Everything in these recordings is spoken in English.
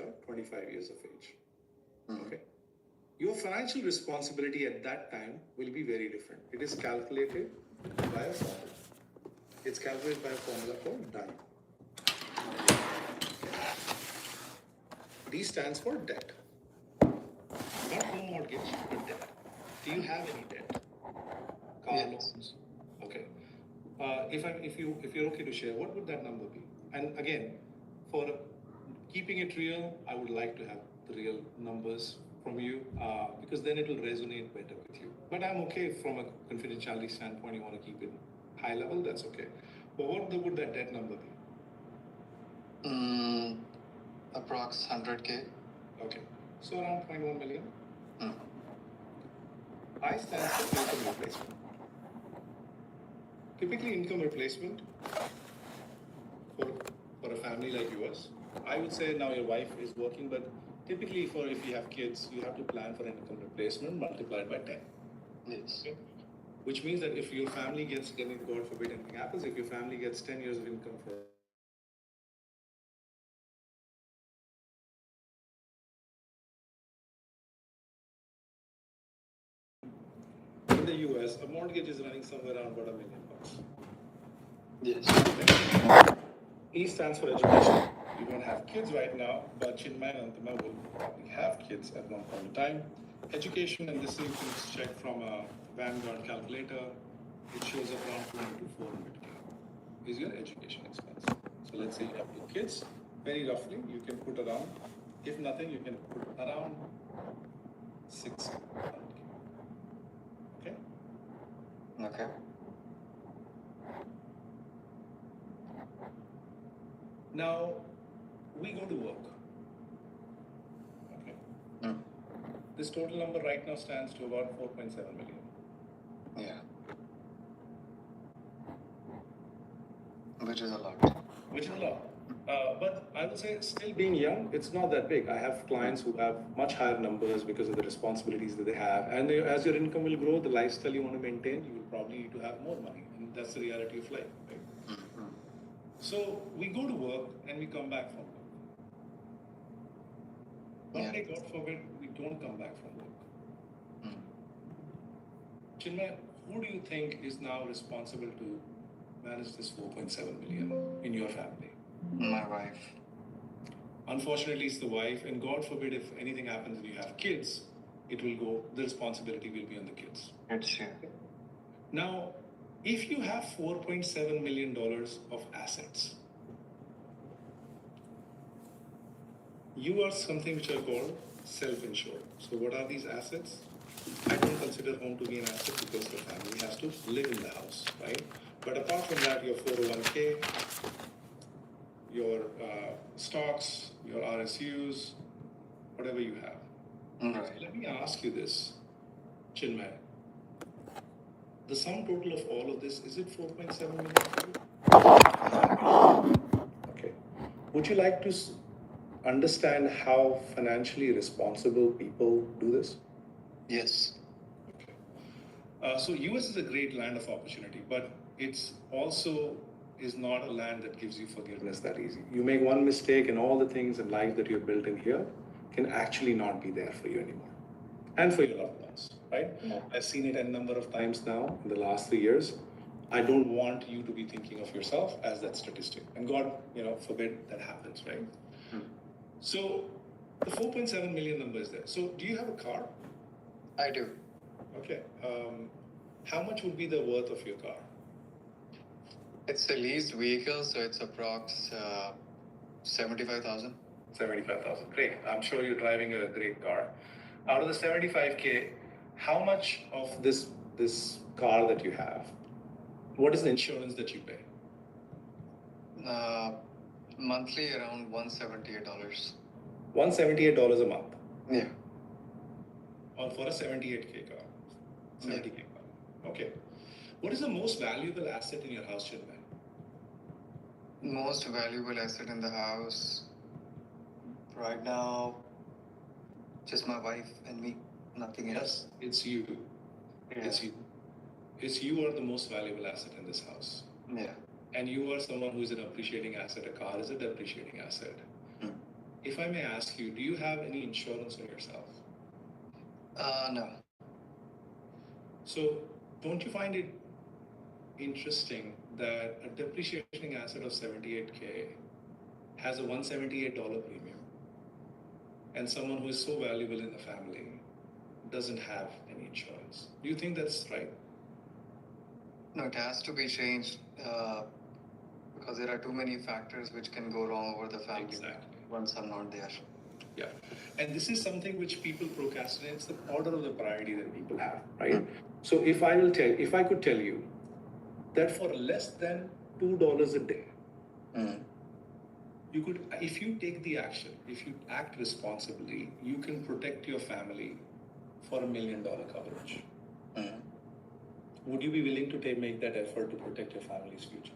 you're 25 years of age. Okay. Your financial responsibility at that time will be very different. It is calculated by a formula. It's calculated by a formula called DIE. D stands for debt. Not home mortgage, but debt. Do you have any debt? Car loans. Okay. If you're okay to share, what would that number be? And again, for keeping it real, I would like to have the real numbers from you because then it will resonate better with you. But I'm okay from a confidentiality standpoint. You want to keep it high level, that's okay. But what would that debt number be? Approx 100K. Okay, so around 0.1 million. I stands for income replacement. Typically, income replacement for a family like yours, I would say now your wife is working, but typically if you have kids, you have to plan for an income replacement multiplied by 10. Yes. Okay? Which means that if your family gets, God forbid anything happens, if your family gets 10 years of income for in the US, a mortgage is running somewhere around about $1 million. Yes. E stands for education. You don't have kids right now, but Chinmay and Antama will probably have kids at one point in time. Education, and this you can check from a Vanguard calculator, it shows up around 200 to 400K is your education expense. So let's say you have 2 kids, very roughly, you can put around, if nothing, you can put around 600K. Okay? Okay. Now, we go to work. Okay. This total number right now stands to about 4.7 million. Yeah. Which is a lot. Which is a lot. But I would say still being young, it's not that big. I have clients who have much higher numbers because of the responsibilities that they have. And as your income will grow, the lifestyle you want to maintain, you will probably need to have more money. And that's the reality of life, right? So we go to work and we come back from work. One day, God forbid, we don't come back from work. Chinmay, who do you think is now responsible to manage this 4.7 million in your family? My wife. Unfortunately, it's the wife, and God forbid if anything happens and you have kids, the responsibility will be on the kids. It's true. Now, if you have $4.7 million of assets, you are something which are called self-insured. So what are these assets? I don't consider home to be an asset because the family has to live in the house, right? But apart from that, your 401k, your stocks, your RSUs, whatever you have. Right. So let me ask you this, Chinmay. The sum total of all of this, is it 4.7 million? Okay. Would you like to understand how financially responsible people do this? Yes. Okay. So US is a great land of opportunity, but it's also is not a land that gives you forgiveness that easy. You make one mistake and all the things in life that you've built in here can actually not be there for you anymore. And for your loved ones, right? Yeah. I've seen it a number of times now in the last 3 years. I don't want you to be thinking of yourself as that statistic. And God, forbid that happens, right? So the 4.7 million number is there. So do you have a car? I do. Okay. How much would be the worth of your car? It's a leased vehicle, so it's approx 75,000. 75,000. Great. I'm sure you're driving a great car. Out of the 75K, how much of this car that you have, what is the insurance that you pay? Monthly around $178. $178 a month? Yeah. Or for a 78K car? 70K car. Okay. What is the most valuable asset in your house, Chinmay? Most valuable asset in the house right now, just my wife and me, nothing else. It's you. Yeah. It's you. It's you are the most valuable asset in this house. Yeah. And you are someone who is an appreciating asset. A car is a depreciating asset. If I may ask you, do you have any insurance on yourself? No. So don't you find it interesting that a depreciating asset of 78K has a $178 premium, and someone who is so valuable in the family doesn't have any insurance? Do you think that's right? No, it has to be changed because there are too many factors which can go wrong over the family Exactly. once I'm not there. Yeah. And this is something which people procrastinate. It's the order of the priority that people have, right? So if I could tell you that for less than $2 a day, you could, if you take the action, if you act responsibly, you can protect your family for $1 million coverage. Would you be willing to make that effort to protect your family's future?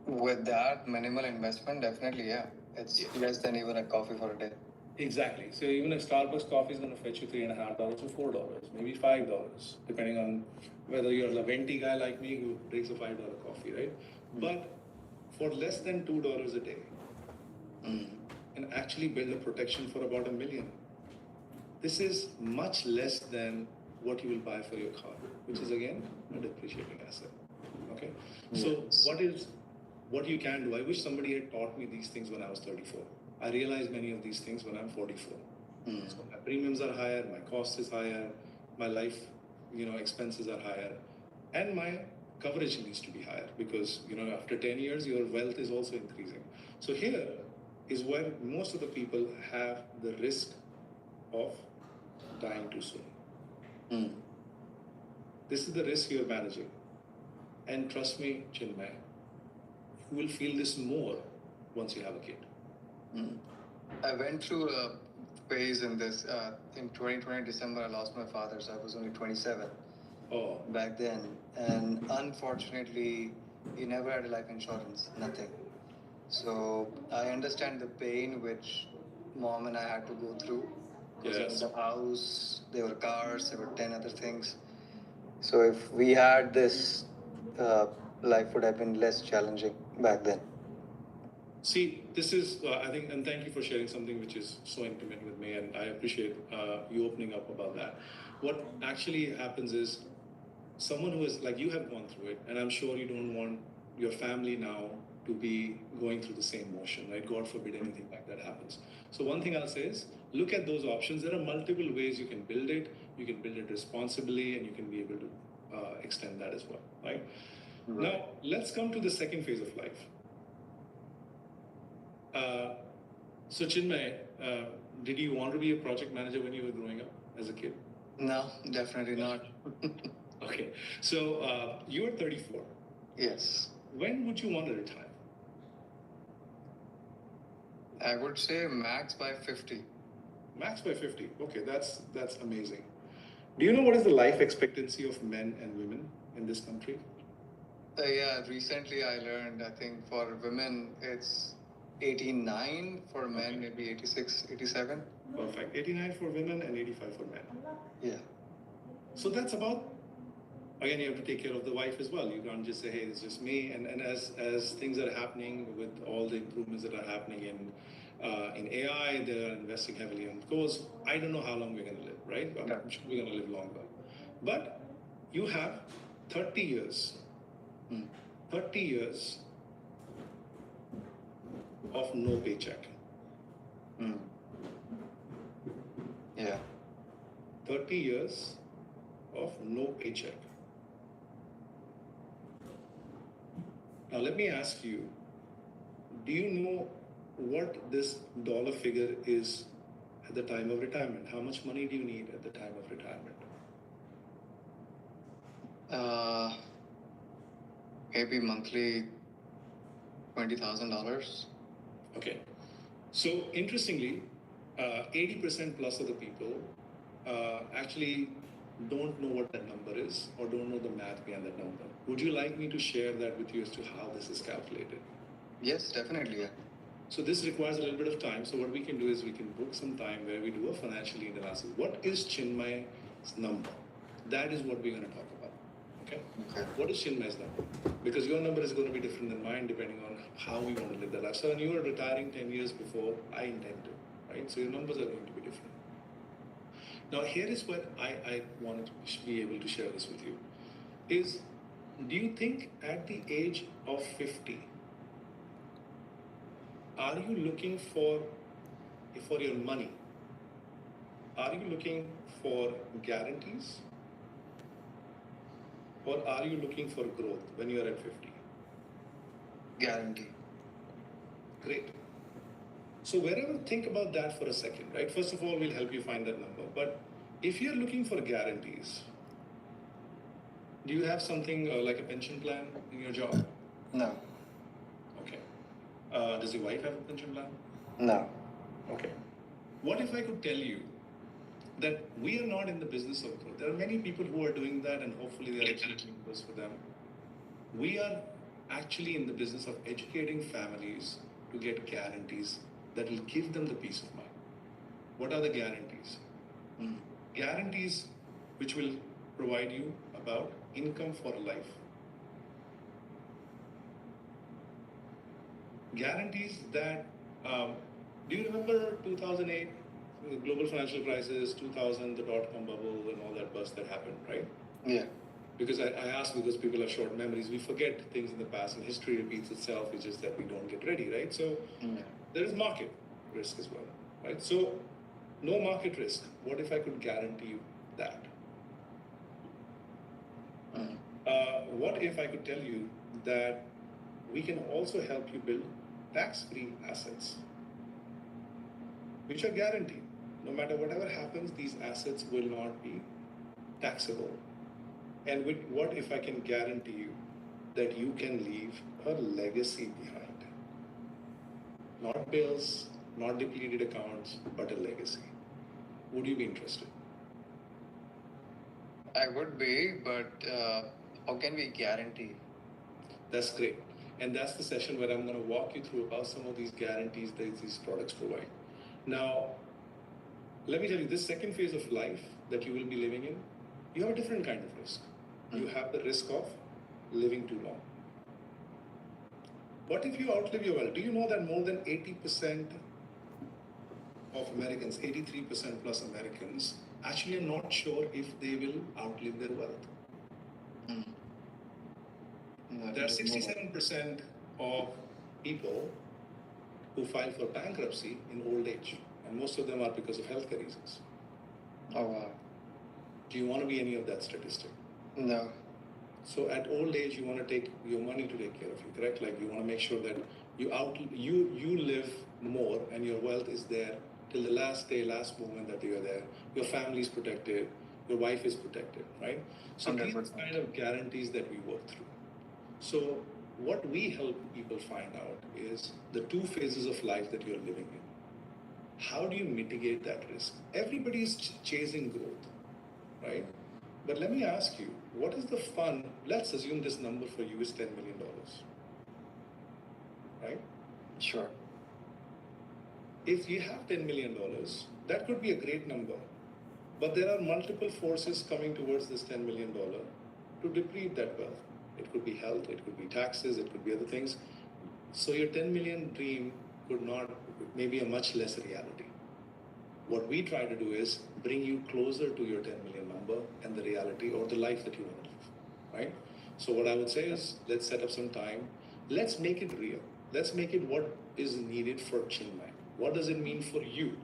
With that minimal investment, definitely, yeah. It's less than even a coffee for a day. Exactly. So even a Starbucks coffee is going to fetch you $3.50 or $4, maybe $5, depending on whether you're a venti guy like me who drinks a $5 coffee, right? But for less than $2 a day, and actually build a protection for about $1 million. This is much less than what you will buy for your car, which is again a depreciating asset. Okay. So what you can do? I wish somebody had taught me these things when I was 34. I realized many of these things when I'm 44. So my premiums are higher, my cost is higher, my life, expenses are higher, and my coverage needs to be higher because after 10 years your wealth is also increasing. So here is where most of the people have the risk of dying too soon. This is the risk you're managing. And trust me, Chinmay, you will feel this more once you have a kid. I went through a phase in this. In 2020 December, I lost my father, so I was only 27 back then. And unfortunately, he never had a life insurance, nothing. So I understand the pain which mom and I had to go through. Because there was a house, there were cars, there were 10 other things. So if we had this, life would have been less challenging back then. See, this is, I think, and thank you for sharing something which is so intimate with me, and I appreciate you opening up about that. What actually happens is someone who is like you have gone through it, and I'm sure you don't want your family now to be going through the same motion, right? God forbid anything like that happens. So one thing I'll say is look at those options. There are multiple ways you can build it. You can build it responsibly, and you can be able to extend that as well, right? Now, let's come to the second phase of life. So Chinmay, did you want to be a project manager when you were growing up as a kid? No, definitely not. Okay, so you were 34. Yes. When would you want to retire? I would say max by 50. Max by 50. Okay, that's amazing. Do you know what is the life expectancy of men and women in this country? Yeah, recently I learned, I think for women it's 89, for men maybe 86, 87. Perfect. 89 for women and 85 for men. Yeah. So that's about, again, you have to take care of the wife as well. You can't just say, hey, it's just me. And as things are happening with all the improvements that are happening in AI, they're investing heavily in those. I don't know how long we're going to live, right? I'm sure we're going to live longer. But you have 30 years. 30 years of no paycheck. Yeah. 30 years of no paycheck. Now let me ask you, do you know what this dollar figure is at the time of retirement? How much money do you need at the time of retirement? Maybe monthly $20,000. Okay. So interestingly, 80% plus of the people actually don't know what that number is or don't know the math behind that number. Would you like me to share that with you as to how this is calculated? Yes, definitely. Yeah. So this requires a little bit of time. So what we can do is we can book some time where we do a financial need analysis. What is Chinmay's number? That is what we're going to talk about. Okay? Okay. What is Chinmay's number? Because your number is going to be different than mine depending on how we want to live the life. So when you are retiring 10 years before I intend to, right? So your numbers are going to be different. Now here is what I wanted to be able to share this with you. Is, do you think at the age of 50, are you looking for your money? Are you looking for guarantees? Or are you looking for growth when you are at 50? Guarantee. Great. So wherever, think about that for a second, right? First of all, we'll help you find that number. But if you're looking for guarantees, do you have something like a pension plan in your job? No. Okay. Does your wife have a pension plan? No. Okay. What if I could tell you that we are not in the business of growth? There are many people who are doing that, and hopefully they are achieving those for them. We are actually in the business of educating families to get guarantees that will give them the peace of mind. What are the guarantees? Guarantees which will provide you about income for life. Guarantees that, do you remember 2008, the global financial crisis, 2000, the dot-com bubble and all that bust that happened, right? Yeah. Because I ask because people have short memories. We forget things in the past and history repeats itself. It's just that we don't get ready, right? So there is market risk as well, right? So no market risk. What if I could guarantee you that? What if I could tell you that we can also help you build tax-free assets, which are guaranteed. No matter whatever happens, these assets will not be taxable. And what if I can guarantee you that you can leave a legacy behind? Not bills, not depleted accounts, but a legacy. Would you be interested? I would be, but how can we guarantee? That's great. And that's the session where I'm going to walk you through about some of these guarantees that these products provide. Now, let me tell you, this second phase of life that you will be living in, you have a different kind of risk. You have the risk of living too long. What if you outlive your wealth? Do you know that more than 80% of Americans, 83% plus Americans, actually are not sure if they will outlive their wealth? There are 67% of people who file for bankruptcy in old age, and most of them are because of healthcare reasons. Oh, wow. Do you want to be any of that statistic? No. So at old age, you want to take your money to take care of you, correct? Like you want to make sure that you live more and your wealth is there till the last day, last moment that you are there. Your family is protected, your wife is protected, right? So 100%. these are kind of guarantees that we work through. So what we help people find out is the two phases of life that you're living in. How do you mitigate that risk? Everybody is chasing growth, right? But let me ask you, what is the fun? Let's assume this number for you is $10 million, right? Sure. If you have $10 million, that could be a great number. But there are multiple forces coming towards this $10 million to deplete that wealth. It could be health, it could be taxes, it could be other things. So your 10 million dream could not, maybe a much less reality. What we try to do is bring you closer to your 10 million number and the reality or the life that you want to live, right? So what I would say is, let's set up some time. Let's make it real. Let's make it what is needed for Chinmay. What does it mean for you?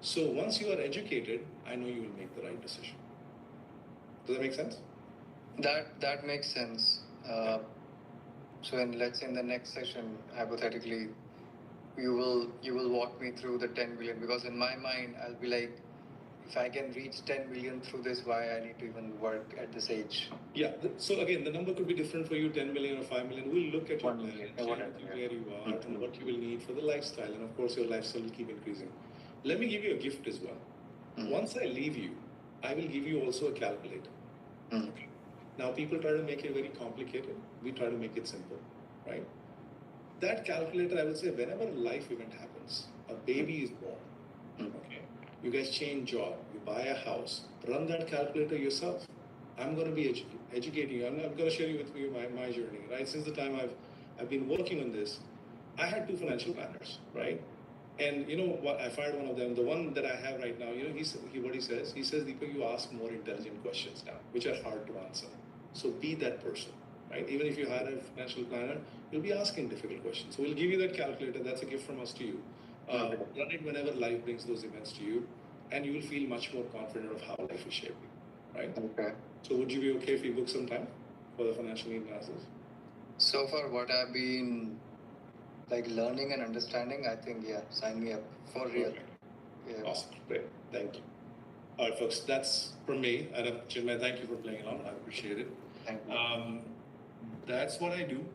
So once you are educated, I know you will make the right decision. Does that make sense? That makes sense. So let's say in the next session, hypothetically, you will walk me through the 10 million, because in my mind I'll be like, if I can reach 10 million through this, why I need to even work at this age? Yeah. So again, the number could be different for you, 10 million or 5 million. We'll look at your 1 plan, million, share whatever, with you yeah. where you are and what you will need for the lifestyle. And of course, your lifestyle will keep increasing. Let me give you a gift as well. Once I leave you, I will give you also a calculator. Okay. Now, people try to make it very complicated. We try to make it simple, right? That calculator, I would say, whenever a life event happens, a baby is born, okay? You guys change job, you buy a house, run that calculator yourself. I'm going to be educating you. I'm going to share with you my journey, right? Since the time I've been working on this, I had 2 financial planners, right? And you know what? I fired one of them. The one that I have right now, you know, what he says? He says, Deepak, you ask more intelligent questions now, which are hard to answer. So be that person, right? Even if you hire a financial planner, you'll be asking difficult questions. So we'll give you that calculator. That's a gift from us to you. Run it whenever life brings those events to you, and you will feel much more confident of how life is shaping, right? Okay. So would you be okay if we book some time for the financial need analysis? So far, what I've been like learning and understanding, I think, yeah, sign me up for real. Okay. Yeah. Awesome. Great. Thank you. All right, folks, that's from me. Chinmay, thank you for playing along. I appreciate it. Thank you. That's what I do.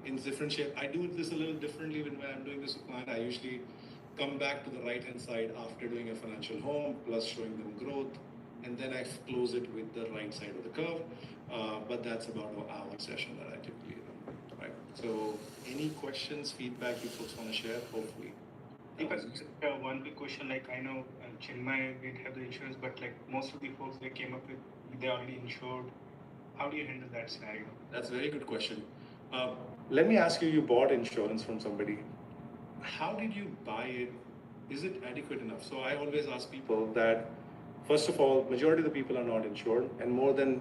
In different shape. I do this a little differently when I'm doing this with client. I usually come back to the right-hand side after doing a financial home, plus showing them growth, and then I close it with the right side of the curve. But that's about an hour session that I typically do. Right. So, any questions, feedback you folks want to share? Hopefully. Deepak, one big question, like I know Chinmay did have the insurance, but like most of the folks they came up with, they already insured. How do you handle that scenario? That's a very good question. Let me ask you, you bought insurance from somebody. How did you buy it? Is it adequate enough? So I always ask people that, first of all, majority of the people are not insured, and more than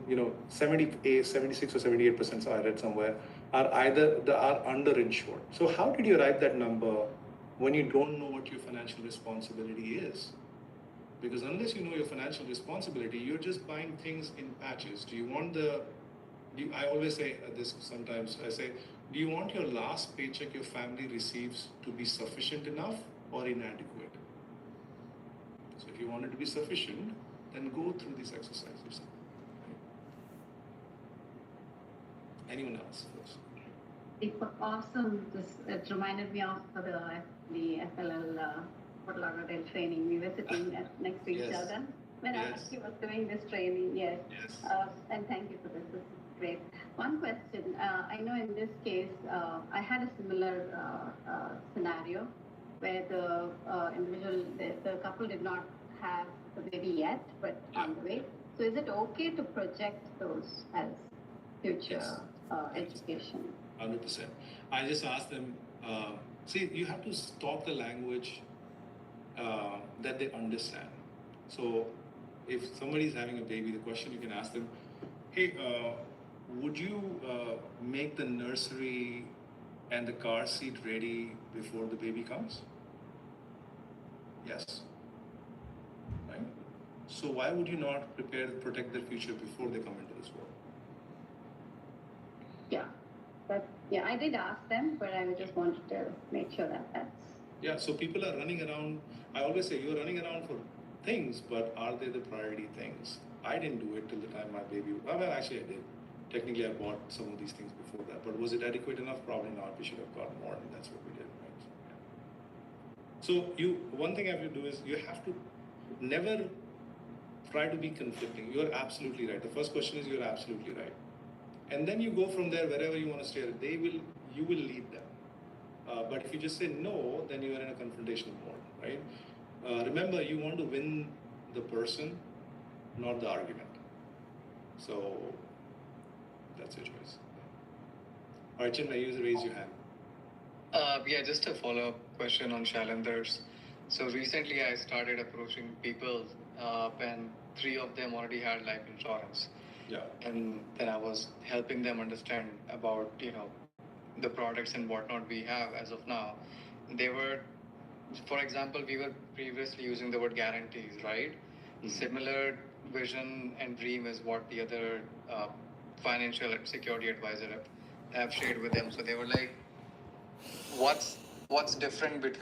76 or 78%, so I read somewhere, are underinsured. So how did you arrive that number when you don't know what your financial responsibility is? Because unless you know your financial responsibility, you're just buying things in patches. I always say this sometimes, I say, do you want your last paycheck your family receives to be sufficient enough or inadequate? So if you want it to be sufficient, then go through these exercises. Anyone else first? Deepak, awesome. It reminded me of the FLL Fort Lauderdale training. We were sitting next to each other when I actually was doing this training. Yes. And thank you for this. This is great. One question. I know in this case, I had a similar scenario where the individual, the couple did not have the baby yet, but on the way. So is it okay to project those as future education? 100%. I just asked them, see, you have to talk the language that they understand. So if somebody is having a baby, the question you can ask them, hey, would you make the nursery and the car seat ready before the baby comes? Yes. Right? So why would you not protect their future before they come into this world? Yeah, I did ask them, but I just wanted to make sure that that's... Yeah, so people are running around. I always say you're running around for things, but are they the priority things? I didn't do it till the time my baby... Well, actually I did. Technically, I bought some of these things before that, but was it adequate enough? Probably not. We should have gotten more, and that's what we did. Right? So one thing I have to do is you have to never try to be conflicting. You're absolutely right. The first question is you're absolutely right. And then you go from there wherever you want to steer it. You will lead them. But if you just say no, then you are in a confrontational mode, right? Remember, you want to win the person, not the argument. So that's your choice. All right, Chinmay, you raise your hand. Yeah, just a follow-up question on Shalender's. So recently I started approaching people and 3 of them already had life insurance. Yeah. And then I was helping them understand about, the products and whatnot we have as of now. They were, for example, we were previously using the word guarantees, right? Mm-hmm. Similar vision and dream is what the other financial security advisor have shared with them. So they were like, what's different between